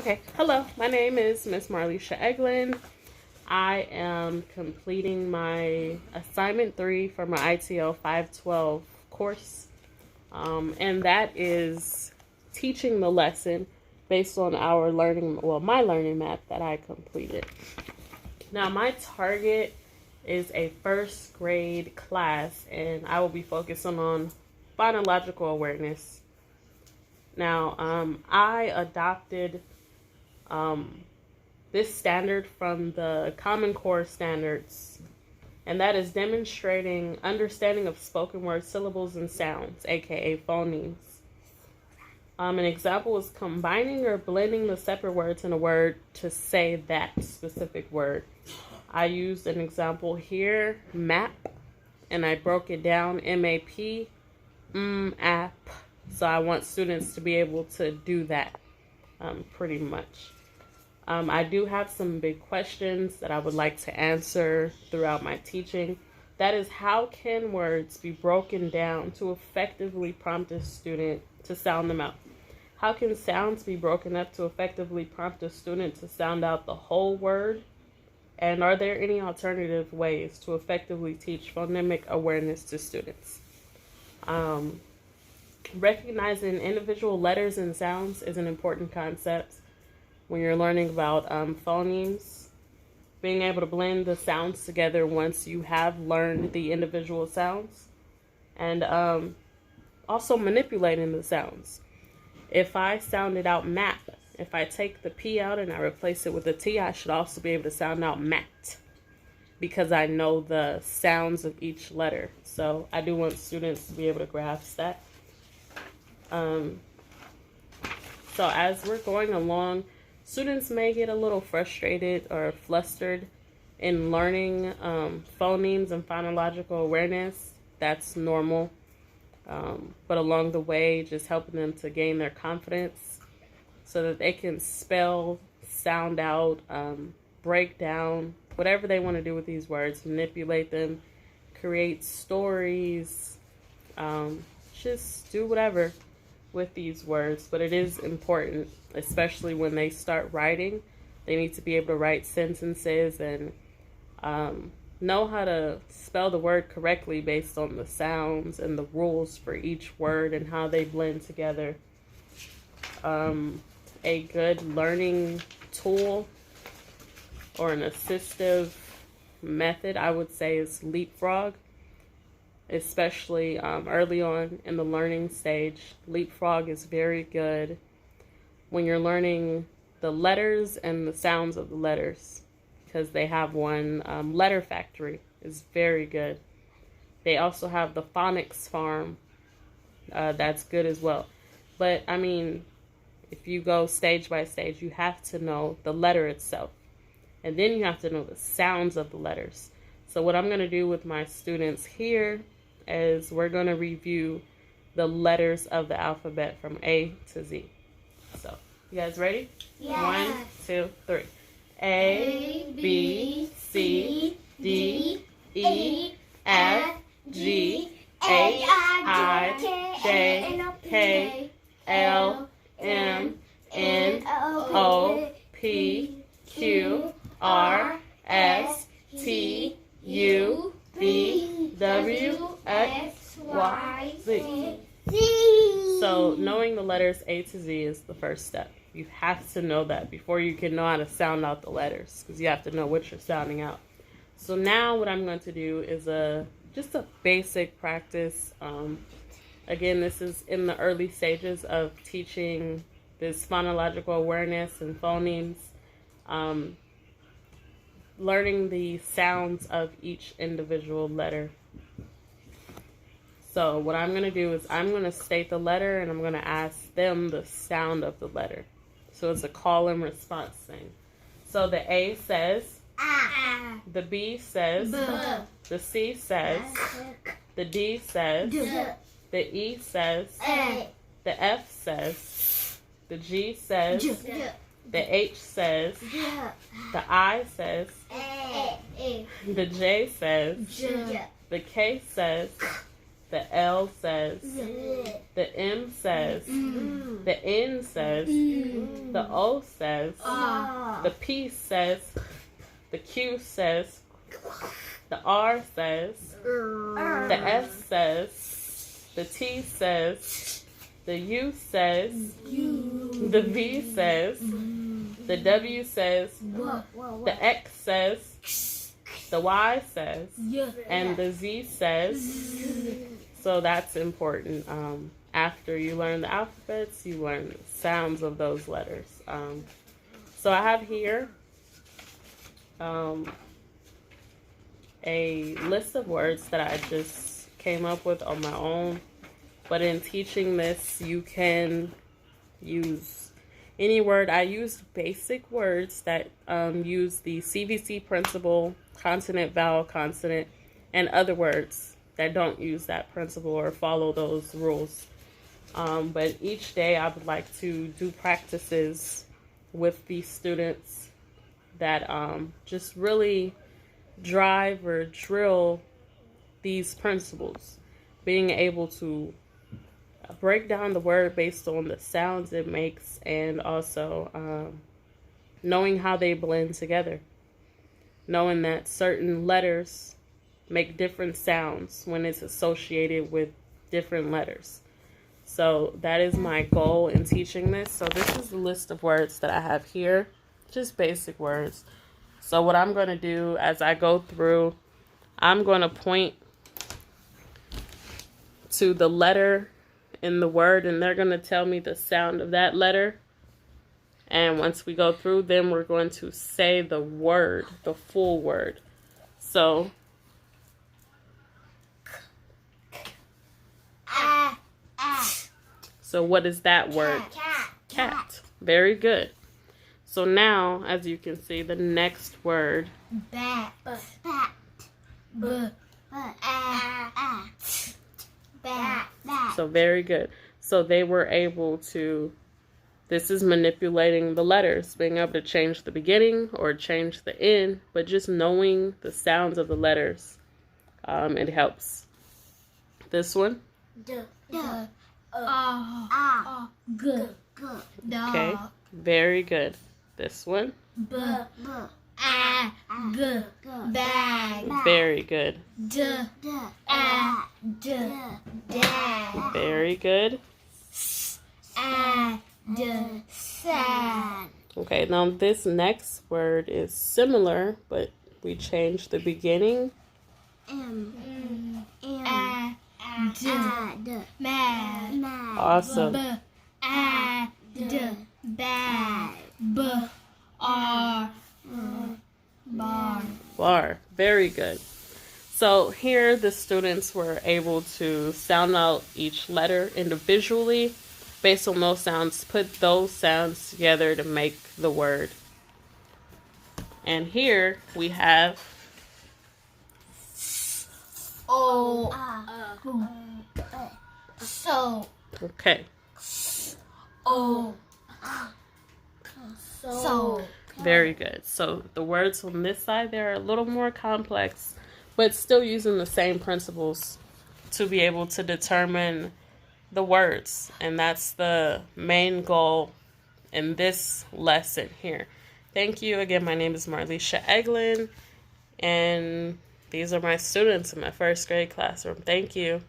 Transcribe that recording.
Okay, hello, my name is Miss Marlisha Eglin. I am completing my assignment 3 for my ITL 512 course, and that is teaching the lesson based on my learning map that I completed. Now, my target is a first grade class, and I will be focusing on phonological awareness. Now, I adopted this standard from the Common Core standards, and that is demonstrating understanding of spoken word syllables and sounds, aka phonemes. An example is combining or blending the separate words in a word to say that specific word. I used an example here, map, and I broke it down, M-A-P, app. So I want students to be able to do that pretty much. I do have some big questions that I would like to answer throughout my teaching. That is, how can words be broken down to effectively prompt a student to sound them out? How can sounds be broken up to effectively prompt a student to sound out the whole word? And are there any alternative ways to effectively teach phonemic awareness to students? Recognizing individual letters and sounds is an important concept when you're learning about phonemes. Being able to blend the sounds together once you have learned the individual sounds, and also manipulating the sounds. If I sounded out map, if I take the P out and I replace it with a T, I should also be able to sound out mat, because I know the sounds of each letter. So I do want students to be able to grasp that. So as we're going along, students may get a little frustrated or flustered in learning phonemes and phonological awareness. That's normal. But along the way, just helping them to gain their confidence so that they can spell, sound out, break down, whatever they want to do with these words, manipulate them, create stories, just do whatever with these words. But it is important, especially when they start writing. They need to be able to write sentences and know how to spell the word correctly based on the sounds and the rules for each word and how they blend together. A good learning tool or an assistive method, I would say, is Leapfrog. Especially early on in the learning stage, Leapfrog is very good when you're learning the letters and the sounds of the letters, because they have one. Letter Factory is very good. They also have the Phonics Farm. That's good as well. But I mean, if you go stage by stage, you have to know the letter itself, and then you have to know the sounds of the letters. So what I'm going to do with my students here is we're going to review the letters of the alphabet from A to Z. So, you guys ready? Yeah. 1, 2, 3. A, B, C, D, E, F, G, H, I, J, K, L, M, N, O, P, Q, R, S, T, U, V, W, X, Y, Z. So knowing the letters A to Z is the first step. You have to know that before you can know how to sound out the letters, because you have to know what you're sounding out. So now what I'm going to do is just a basic practice. Again, this is in the early stages of teaching this phonological awareness and phonemes. Learning the sounds of each individual letter. So what I'm going to do is I'm going to state the letter and I'm going to ask them the sound of the letter. So it's a call and response thing. So the A says, Ah. the B says, B. the C says, the D says, the E says, the F says, the G says, the H says, the I says, the J says, the K says, The L says. The M says. The N says. The O says. The P says. The Q says. The R says. The S says. The T says. The U says. The V says. The W says. The X says. The Y says. And the Z says. So that's important. After you learn the alphabets, you learn the sounds of those letters. So I have here a list of words that I just came up with on my own. But in teaching this, you can use any word. I used basic words that use the CVC principle, consonant, vowel, consonant, and other words that don't use that principle or follow those rules. But each day I would like to do practices with the students that just really drive or drill these principles. Being able to break down the word based on the sounds it makes, and also knowing how they blend together. Knowing that certain letters make different sounds when it's associated with different letters. So that is my goal in teaching this. So this is the list of words that I have here, just basic words. So what I'm going to do as I go through, I'm going to point to the letter in the word, and they're going to tell me the sound of that letter. And once we go through, then we're going to say the word, the full word. So what is that word? Cat. Very good. So now, as you can see, the next word. Bat. So very good. So they were able to, this is manipulating the letters, being able to change the beginning or change the end, but just knowing the sounds of the letters, it helps. This one. Okay, very good. This one. Bag. Very good. Very good. Okay, now this next word is similar, but we change the beginning. Awesome. Bar. Very good. So here the students were able to sound out each letter individually. Based on those sounds, put those sounds together to make the word. And here we have okay. Very good. So the words on this side, they're a little more complex, but still using the same principles to be able to determine the words. And that's the main goal in this lesson here. Thank you. Again, my name is Marlisha Eglin, and these are my students in my first grade classroom. Thank you.